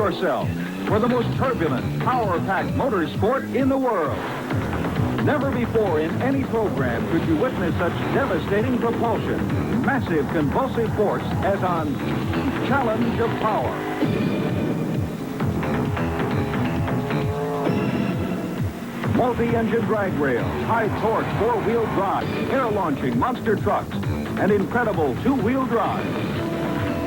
yourself for the most turbulent, power-packed motorsport in the world. Never before in any program could you witness such devastating propulsion, massive convulsive force as on Challenge of Power. Multi-engine drag rails, high-torque four-wheel drive, air-launching monster trucks, and incredible two-wheel drive.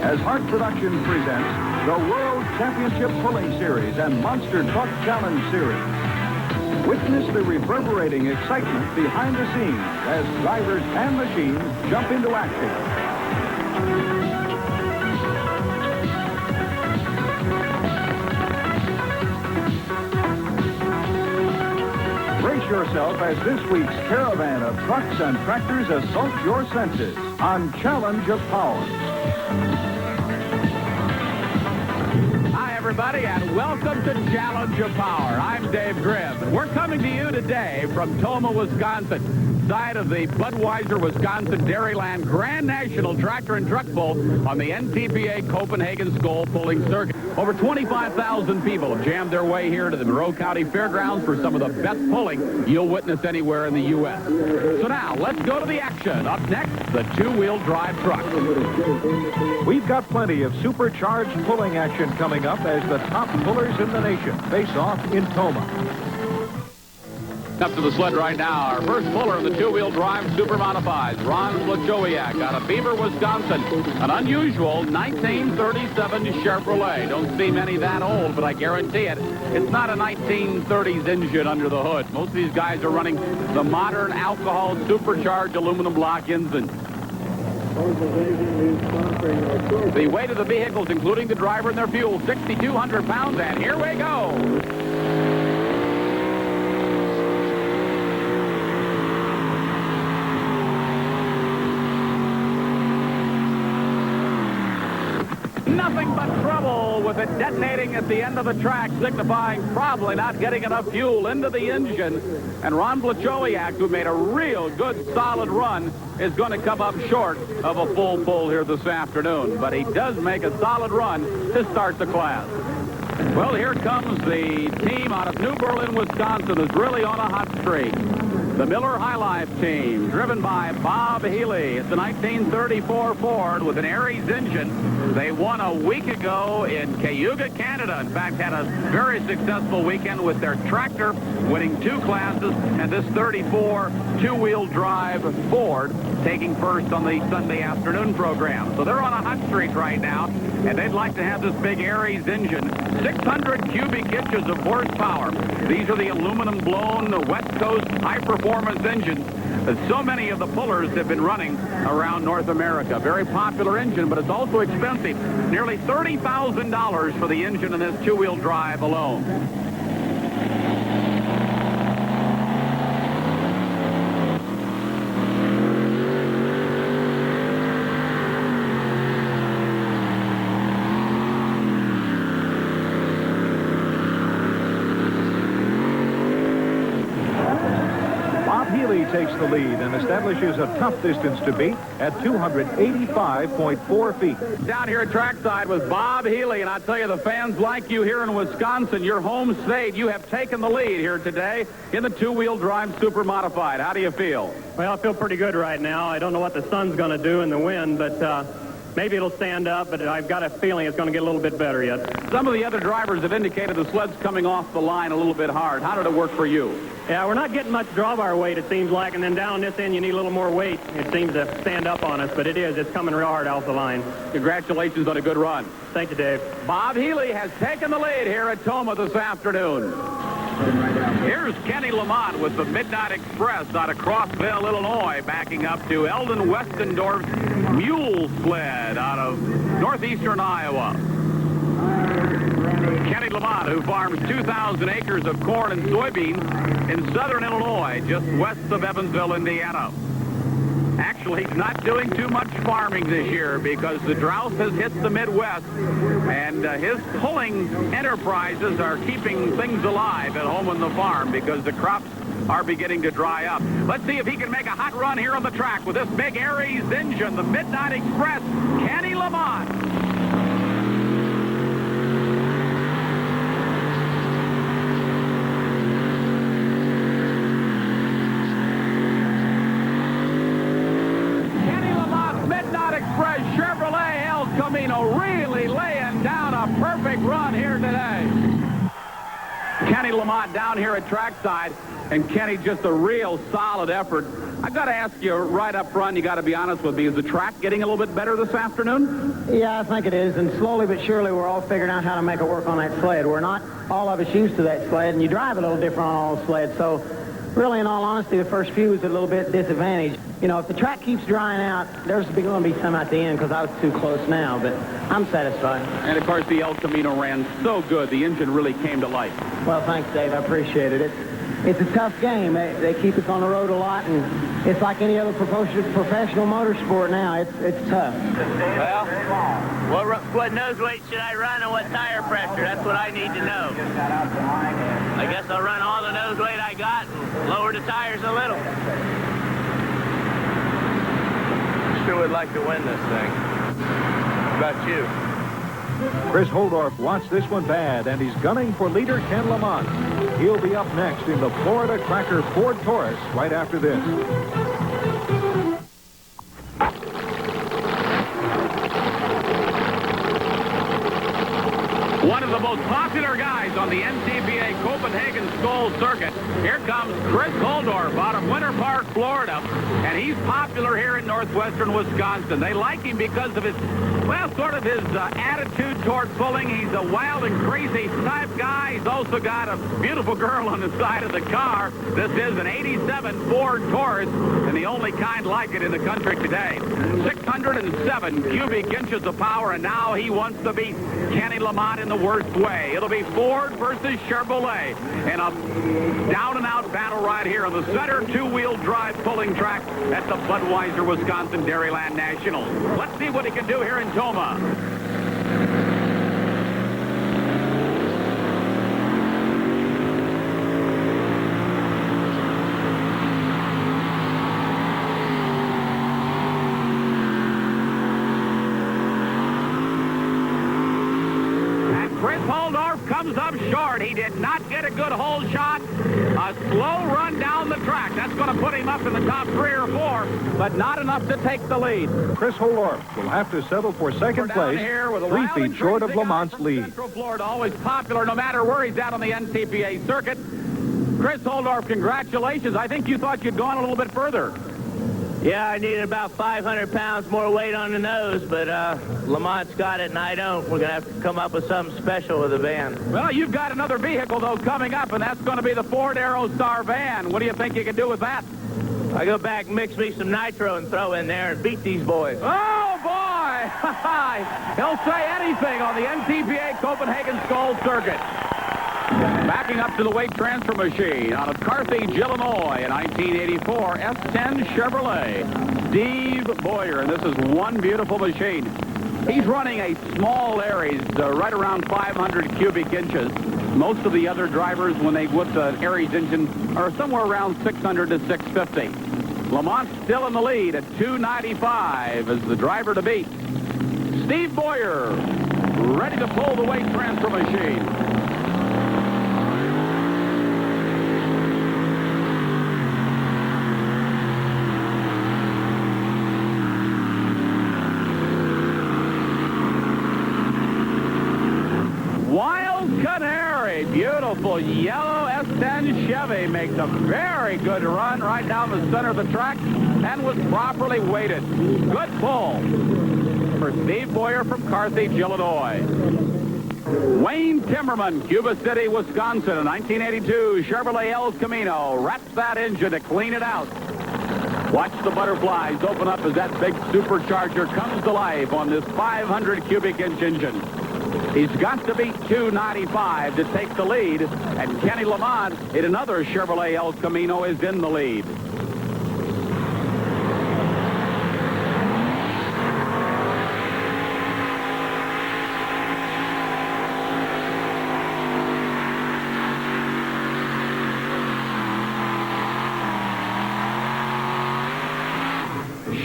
As Hart Productions presents the World Championship Pulling Series and Monster Truck Challenge Series. Witness the reverberating excitement behind the scenes as drivers and machines jump into action. Brace yourself as this week's caravan of trucks and tractors assault your senses on Challenge of Power. Hi, everybody, and welcome to Challenge of Power. I'm Dave Grimm, and we're coming to you today from Tomah, Wisconsin, site of the Budweiser Wisconsin Dairyland Grand National Tractor and Truck Pull on the NTPA Copenhagen Skull Pulling Circuit. Over 25,000 people have jammed their way here to the Monroe County Fairgrounds for some of the best pulling you'll witness anywhere in the U.S. So now, let's go to the action. Up next, the two-wheel drive truck. We've got plenty of supercharged pulling action coming up as the top pullers in the nation face off in Tomah. Up to the sled right now, our first puller of the two-wheel drive super modifieds, Ron Blachowiak out of Beaver, Wisconsin. An unusual 1937 Chevrolet. Don't see many that old, but I guarantee it, it's not a 1930s engine under the hood. Most of these guys are running the modern alcohol supercharged aluminum block engine. The weight of the vehicles, including the driver and their fuel, 6,200 pounds, and here we go. Nothing but trouble with it detonating at the end of the track, signifying probably not getting enough fuel into the engine. And Ron Blachowiak, who made a real good, solid run, is going to come up short of a full pull here this afternoon. But he does make a solid run to start the class. Well, here comes the team out of New Berlin, Wisconsin, who's really on a hot streak. The Miller High Life team, driven by Bob Healy. It's a 1934 Ford with an Aries engine. They won a week ago in Cayuga, Canada. In fact, had a very successful weekend with their tractor, winning 2 classes, and this 34 two-wheel drive Ford taking first on the Sunday afternoon program. So they're on a hot streak right now, and they'd like to have this big Aries engine. 600 cubic inches of horsepower. These are the aluminum-blown West Coast high-performance engines that so many of the pullers have been running around North America. Very popular engine, but it's also expensive. Nearly $30,000 for the engine in this two-wheel drive alone. Takes the lead and establishes a tough distance to beat at 285.4 feet. Down here at trackside with Bob Healy, and I tell you, the fans like you here in Wisconsin, your home state. You have taken the lead here today in the two-wheel drive super modified. How do you feel? Well, I feel pretty good right now. I don't know what the sun's going to do in the wind, but maybe it'll stand up, but I've got a feeling it's going to get a little bit better yet. Some of the other drivers have indicated the sled's coming off the line a little bit hard. How did it work for you? Yeah, we're not getting much drawbar weight, it seems like, and then down this end you need a little more weight. It seems to stand up on us, but it's coming real hard off the line. Congratulations on a good run. Thank you, Dave. Bob Healy has taken the lead here at Tomah this afternoon. Here's Kenny Lamont with the Midnight Express out of Crossville, Illinois, backing up to Eldon Westendorf's Mule Sled out of northeastern Iowa. Kenny Lamont, who farms 2,000 acres of corn and soybeans in southern Illinois, just west of Evansville, Indiana. Actually, he's not doing too much farming this year because the drought has hit the Midwest, and his pulling enterprises are keeping things alive at home on the farm because the crops are beginning to dry up. Let's see if he can make a hot run here on the track with this big Aries engine, the Midnight Express, Kenny Lamont. Kenny Lamont down here at trackside. And Kenny, just a real solid effort. I got to ask you right up front, you got to be honest with me, is the track getting a little bit better this afternoon? Yeah, I think it is, and slowly but surely we're all figuring out how to make it work on that sled. We're not all of us used to that sled, and you drive a little different on all sleds, so really, in all honesty, the first few was a little bit disadvantaged. You know, if the track keeps drying out, there's going to be some at the end because I was too close now, but I'm satisfied. And, of course, the El Camino ran so good, the engine really came to life. Well, thanks, Dave. I appreciate it. It's a tough game. They keep us on the road a lot, and it's like any other professional motorsport now. It's tough. Well, what nose weight should I run and what tire pressure? That's what I need to know. I guess I'll run all the nose weight I got and lower the tires a little. Sure would like to win this thing. How about you? Chris Holdorf wants this one bad, and he's gunning for leader Ken Lamont. He'll be up next in the Florida Cracker Ford Taurus right after this. One of the most popular guys on the NTPA Copenhagen Skull Circuit. Here comes Chris Holdorf out of Winter Park, Florida. And he's popular here in northwestern Wisconsin. They like him because of his, well, sort of his attitude toward pulling. He's a wild and crazy type guy. He's also got a beautiful girl on the side of the car. This is an 87 Ford Taurus, and the only kind like it in the country today. 607 cubic inches of power, and now he wants to beat Kenny Lamont in the worst way. It'll be Ford versus Chevrolet in a down-and-out battle right here on the center two-wheel drive pulling track at the Budweiser Wisconsin Dairyland National. Let's see what he can do here in Tomah. Comes up short. He did not get a good hole shot. A slow run down the track. That's going to put him up in the top 3 or 4, but not enough to take the lead. Chris Holdorf will have to settle for second place, 3 feet short of Lamont's lead. Central Florida, always popular no matter where he's at on the NTPA circuit. Chris Holdorf, congratulations. I think you thought you'd gone a little bit further. Yeah, I needed about 500 pounds more weight on the nose, but Lamont's got it and I don't. We're going to have to come up with something special with the van. Well, you've got another vehicle, though, coming up, and that's going to be the Ford Aerostar van. What do you think you can do with that? I go back and mix me some nitro and throw in there and beat these boys. Oh, boy! He'll say anything on the NTPA Copenhagen Skull Circuit. Backing up to the weight transfer machine out of Carthage, Illinois, in 1984 S10 Chevrolet, Steve Boyer. And this is one beautiful machine. He's running a small Aries, right around 500 cubic inches. Most of the other drivers, when they whip the Aries engine, are somewhere around 600 to 650. Lamont's still in the lead at 295 as the driver to beat. Steve Boyer, ready to pull the weight transfer machine. Beautiful yellow S10 Chevy makes a very good run right down the center of the track and was properly weighted. Good pull for Steve Boyer from Carthage, Illinois. Wayne Timmerman, Cuba City, Wisconsin, a 1982 Chevrolet El Camino. Wraps that engine to clean it out. Watch the butterflies open up as that big supercharger comes to life on this 500 cubic inch engine. He's got to beat 295 to take the lead, and Kenny Lamont in another Chevrolet El Camino is in the lead.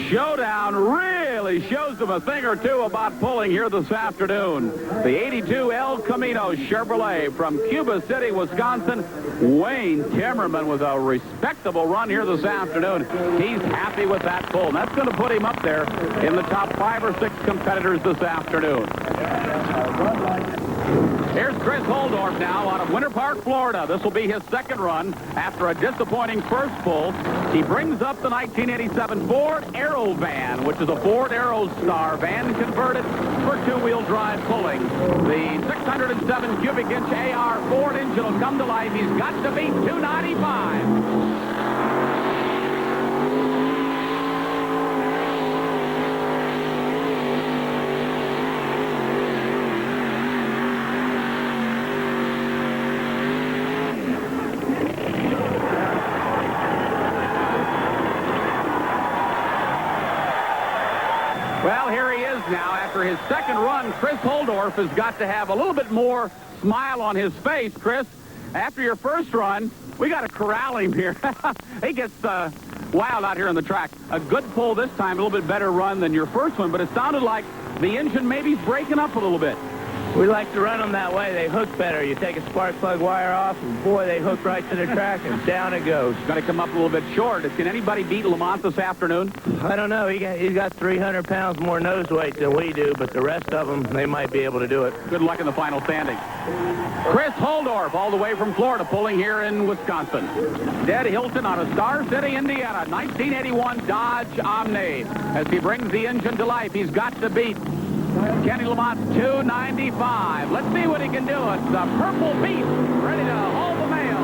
Showdown really shows them a thing or two about pulling here this afternoon. The 82 El Camino Chevrolet from Cuba City, Wisconsin. Wayne Timmerman with a respectable run here this afternoon. He's happy with that pull. And that's going to put him up there in the top 5 or 6 competitors this afternoon. Here's Chris Holdorf now out of Winter Park, Florida. This will be his second run after a disappointing first pull. He brings up the 1987 Ford Aero van, which is a Ford Aerostar van converted for two-wheel drive pulling. The 607 cubic inch AR Ford engine will come to life. He's got to beat 295. Well, here he is now. After his second run, Chris Holdorf has got to have a little bit more smile on his face. Chris, after your first run, we got to corral him here. He gets wild out here on the track. A good pull this time, a little bit better run than your first one, but it sounded like the engine maybe is breaking up a little bit. We like to run them that way. They hook better. You take a spark plug wire off, and boy, they hook right to the track, and down it goes. Got to come up a little bit short. Can anybody beat Lamont this afternoon? I don't know. He's got 300 pounds more nose weight than we do, but the rest of them, they might be able to do it. Good luck in the final standing. Chris Holdorf, all the way from Florida, pulling here in Wisconsin. Ed Hilton out of Star City, Indiana, 1981 Dodge Omni. As he brings the engine to life, he's got to beat Kenny Lamont's 295. Let's see what he can do. It's the Purple Beast, ready to haul the mail.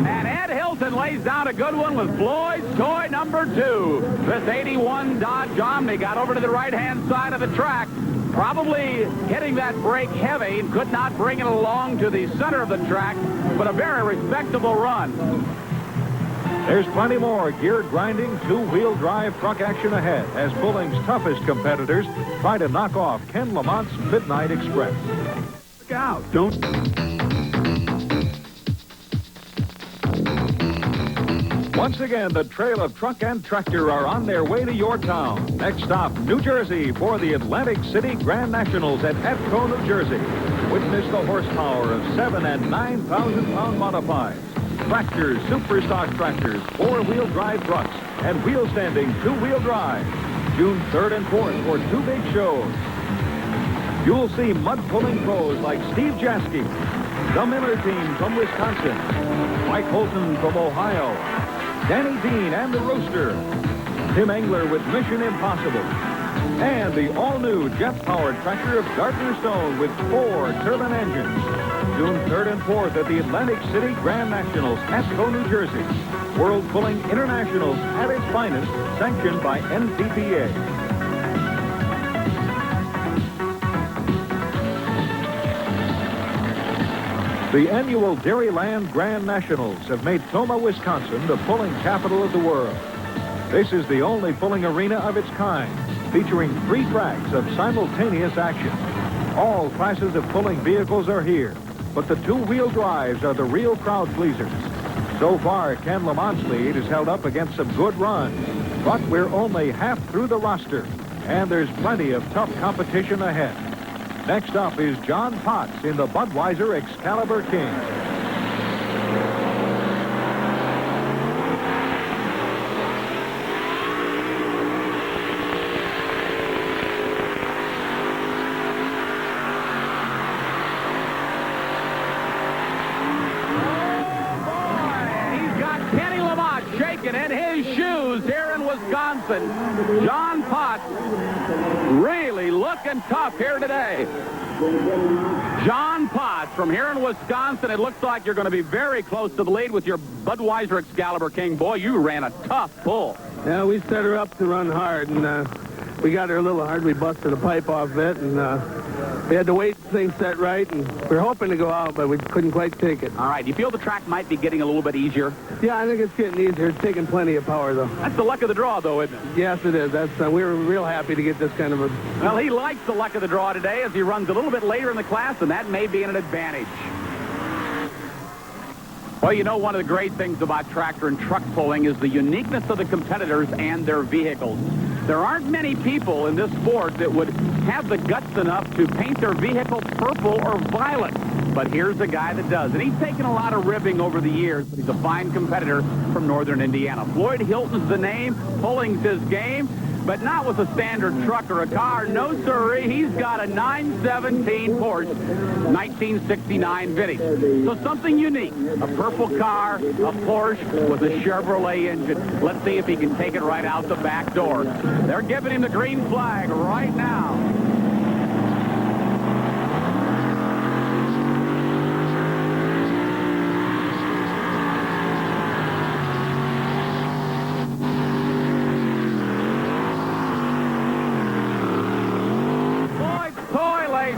And Ed Hilton lays down a good one with Floyd's toy number 2. This 81 Dodge Omni got over to the right-hand side of the track. Probably hitting that brake heavy, could not bring it along to the center of the track, but a very respectable run. There's plenty more geared grinding two-wheel drive truck action ahead as pulling's toughest competitors try to knock off Ken Lamont's Midnight Express. Look out, don't... Once again, the trail of truck and tractor are on their way to your town. Next stop, New Jersey, for the Atlantic City Grand Nationals at Atco, New Jersey. Witness the horsepower of 7,000 and 9,000-pound modifieds, tractors, superstock tractors, four-wheel drive trucks, and wheel-standing two-wheel drive. June 3rd and 4th for 2 big shows. You'll see mud-pulling pros like Steve Jaski, the Miller team from Wisconsin, Mike Holton from Ohio, Danny Dean and the Rooster, Tim Engler with Mission Impossible, and the all-new jet-powered tractor of Gardner Stone with 4 turbine engines. June 3rd and 4th at the Atlantic City Grand Nationals, Atco, New Jersey. World Pulling Internationals at its finest, sanctioned by NTPA. The annual Dairyland Grand Nationals have made Tomah, Wisconsin, the pulling capital of the world. This is the only pulling arena of its kind, featuring 3 tracks of simultaneous action. All classes of pulling vehicles are here, but the two-wheel drives are the real crowd pleasers. So far, Ken Lamont's lead is held up against some good runs, but we're only half through the roster, and there's plenty of tough competition ahead. Next up is John Potts in the Budweiser Excalibur King. In his shoes here in Wisconsin. John Potts really looking tough here today. John Potts from here in Wisconsin. It looks like you're going to be very close to the lead with your Budweiser Excalibur King. Boy, you ran a tough pull. Yeah, we set her up to run hard, and we got her a little hard. We busted a pipe off it, and we had to wait till things set right, and we were hoping to go out, but we couldn't quite take it. All right, do you feel the track might be getting a little bit easier? Yeah, I think it's getting easier. It's taking plenty of power, though. That's the luck of the draw, though, isn't it? Yes, it is. That's we were real happy to get this kind of a... Well, he likes the luck of the draw today as he runs a little bit later in the class, and that may be an advantage. Well, you know, one of the great things about tractor and truck pulling is the uniqueness of the competitors and their vehicles. There aren't many people in this sport that would have the guts enough to paint their vehicle purple or violet. but here's a guy that does. And he's taken a lot of ribbing over the years, but he's a fine competitor from northern Indiana. Floyd Hilton's the name. Pulling's his game. But not with a standard truck or a car. No, sirree. He's got a 917 Porsche, 1969 vintage. So something unique. A purple car, a Porsche with a Chevrolet engine. Let's see if he can take it right out the back door. They're giving him the green flag right now.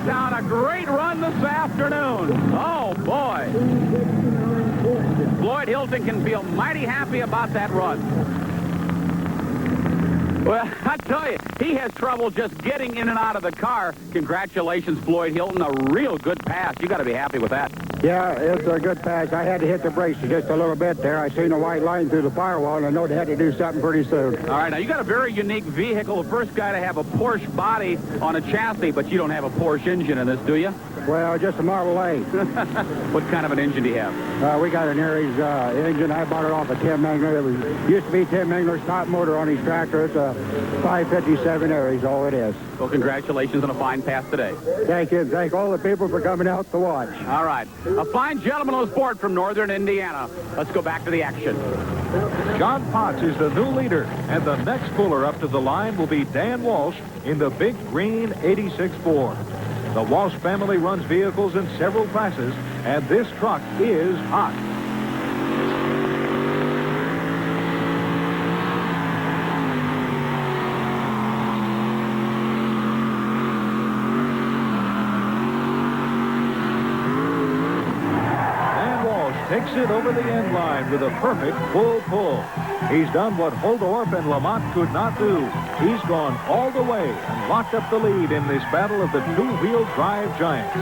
Down a great run this afternoon. Oh, boy. Floyd Hilton can feel mighty happy about that run. Well, I tell you, he has trouble just getting in and out of the car. Congratulations, Floyd Hilton. A real good pass. You got to be happy with that. Yeah, it's a good pass. I had to hit the brakes just a little bit there. I seen a white line through the firewall, and I know they had to do something pretty soon. All right, now you got a very unique vehicle. The first guy to have a Porsche body on a chassis, but you don't have a Porsche engine in this, do you? Well, just a Model A. What kind of an engine do you have? We got an Aries engine. I bought it off of Tim Mangler. It used to be Tim Mangler's top motor on his tractor. It's a 557 Aries, all it is. Well, congratulations on a fine pass today. Thank you. Thank all the people for coming out to watch. All right. A fine gentleman of the sport from northern Indiana. Let's go back to the action. John Potts is the new leader, and the next puller up to the line will be Dan Walsh in the big green 86 Ford. The Walsh family runs vehicles in several classes, and this truck is hot. Takes it over the end line with a perfect full pull. He's done what Hold ARF and Lamont could not do. He's gone all the way and locked up the lead in this battle of the two-wheel drive giants.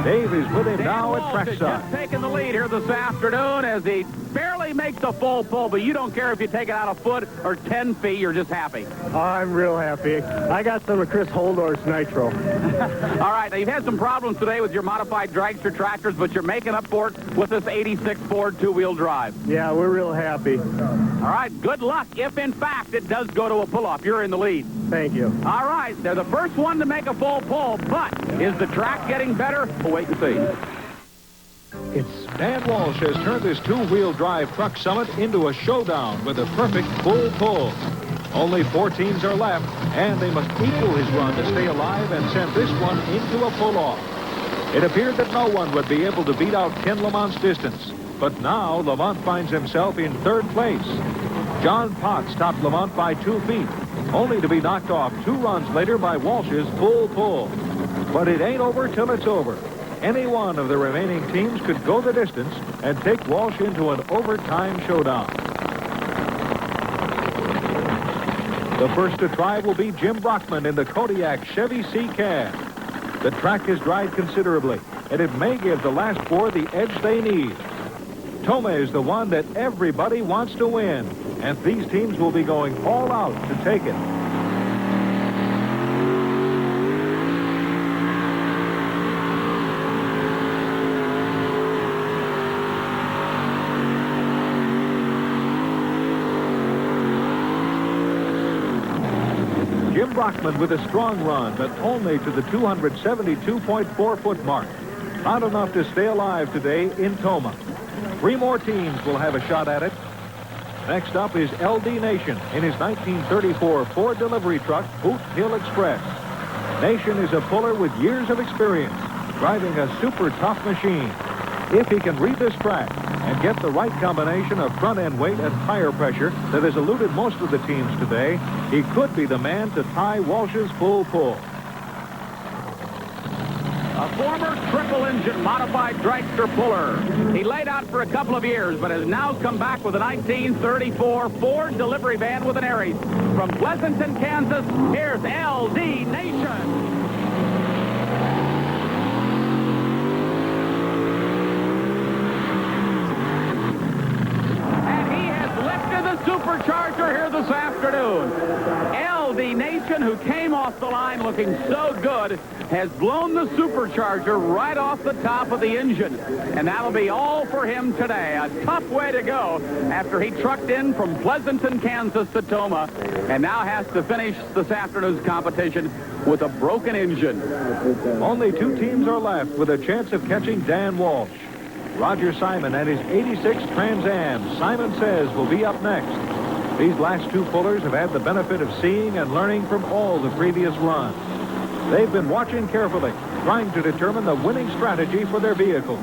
Dave is with him now at trackside. Just taking the lead here this afternoon as he barely makes a full pull, but you don't care if you take it out a foot or 10 feet, you're just happy. I'm real happy. I got some of Chris Holdorf's Nitro. All right, now you've had some problems today with your modified dragster tractors, but you're making up for it with this 86 Ford two-wheel drive. Yeah, we're real happy. All right, good luck if, in fact, it does go to a pull-off. You're in the lead. Thank you. All right, they're the first one to make a full pull, but is the track getting better? We'll wait and see. Dan Walsh has turned this two-wheel drive truck summit into a showdown with a perfect full pull. Only 4 teams are left, and they must equal his run to stay alive and send this one into a pull-off. It appeared that no one would be able to beat out Ken Lamont's distance, but now Lamont finds himself in 3rd place. John Potts topped Lamont by 2 feet, only to be knocked off 2 runs later by Walsh's full pull. But it ain't over till it's over. Any one of the remaining teams could go the distance and take Walsh into an overtime showdown. The first to try will be Jim Brockman in the Kodiak Chevy C cab. The track has dried considerably, and it may give the last 4 the edge they need. Tomah is the one that everybody wants to win, and these teams will be going all out to take it. Jim Brockman with a strong run, but only to the 272.4-foot mark. Not enough to stay alive today in Tomah. 3 more teams will have a shot at it. Next up is LD Nation in his 1934 Ford delivery truck, Boot Hill Express. Nation is a puller with years of experience, driving a super tough machine. If he can read this track and get the right combination of front-end weight and tire pressure that has eluded most of the teams today, he could be the man to tie Walsh's full pull. A former triple-engine modified dragster puller. He laid out for a couple of years, but has now come back with a 1934 Ford delivery van with an Aries. From Pleasanton, Kansas, here's LD Nation. Supercharger here this afternoon. LD Nation Lincoln, who came off the line looking so good, has blown the supercharger right off the top of the engine. And that'll be all for him today. A tough way to go after he trucked in from Pleasanton, Kansas to Tomah, and now has to finish this afternoon's competition with a broken engine. Only 2 teams are left with a chance of catching Dan Walsh. Roger Simon and his 86 Trans Am, Simon says, will be up next. These last 2 pullers have had the benefit of seeing and learning from all the previous runs. They've been watching carefully, trying to determine the winning strategy for their vehicles.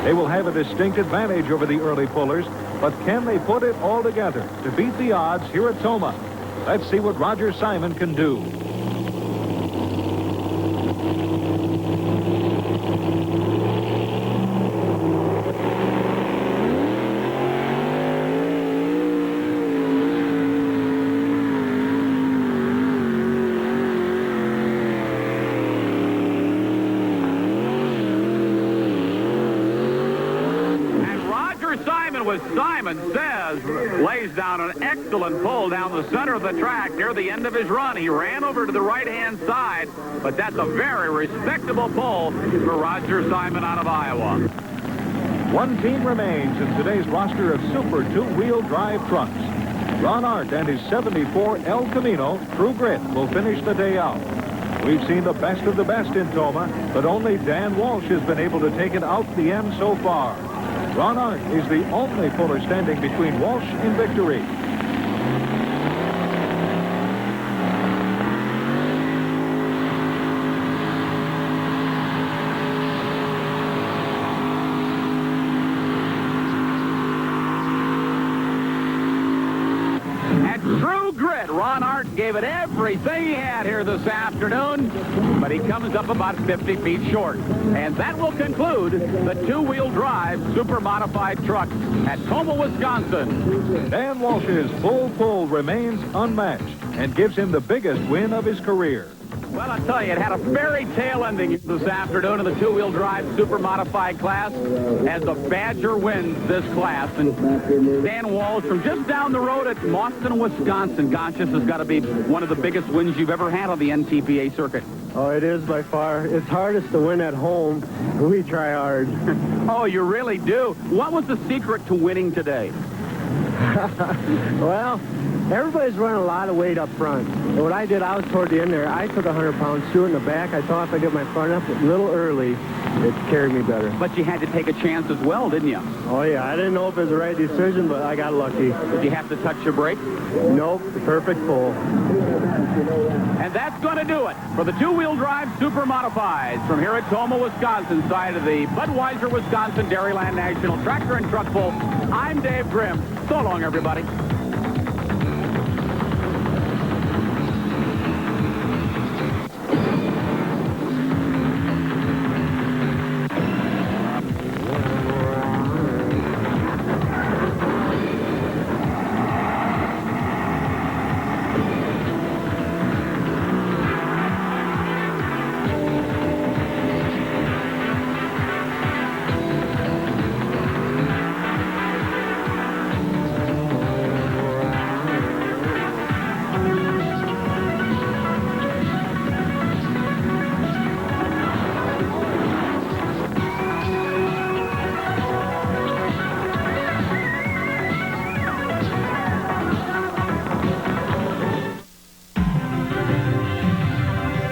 They will have a distinct advantage over the early pullers, but can they put it all together to beat the odds here at Tomah? Let's see what Roger Simon can do. Simon says, lays down an excellent pull down the center of the track near the end of his run. He ran over to the right-hand side, but that's a very respectable pull for Roger Simon out of Iowa. 1 team remains in today's roster of super 2-wheel drive trucks. Ron Art and his 74 El Camino True Grit will finish the day out. We've seen the best of the best in Tomah, but only Dan Walsh has been able to take it out the end so far. Ron Art is the only puller standing between Walsh and victory. At True Grit, Ron Art gave it everything he had here this afternoon, but he comes up about 50 feet short. And that will conclude the 2-wheel drive super modified truck at Tomah, Wisconsin. Dan Walsh's full pull remains unmatched and gives him the biggest win of his career. Well, I tell you, it had a fairy tale ending this afternoon in the 2-wheel drive super modified class as the Badger wins this class. And Dan Walsh from just down the road at Boston, Wisconsin. Gosh, this has got to be one of the biggest wins you've ever had on the NTPA circuit. Oh, it is by far. It's hardest to win at home. We try hard. Oh, you really do? What was the secret to winning today? Well, everybody's running a lot of weight up front. And what I did, I was toward the end there. I took 100 pounds, threw it in the back. I thought if I get my front up a little early, it carried me better. But you had to take a chance as well, didn't you? Oh, yeah. I didn't know if it was the right decision, but I got lucky. Did you have to touch your brake? Nope. The perfect pull. And that's going to do it for the 2-wheel drive super modifieds from here at Tomah, Wisconsin, side of the Budweiser Wisconsin Dairyland National Tractor and Truck Bowl. I'm Dave Grimm. So long, everybody.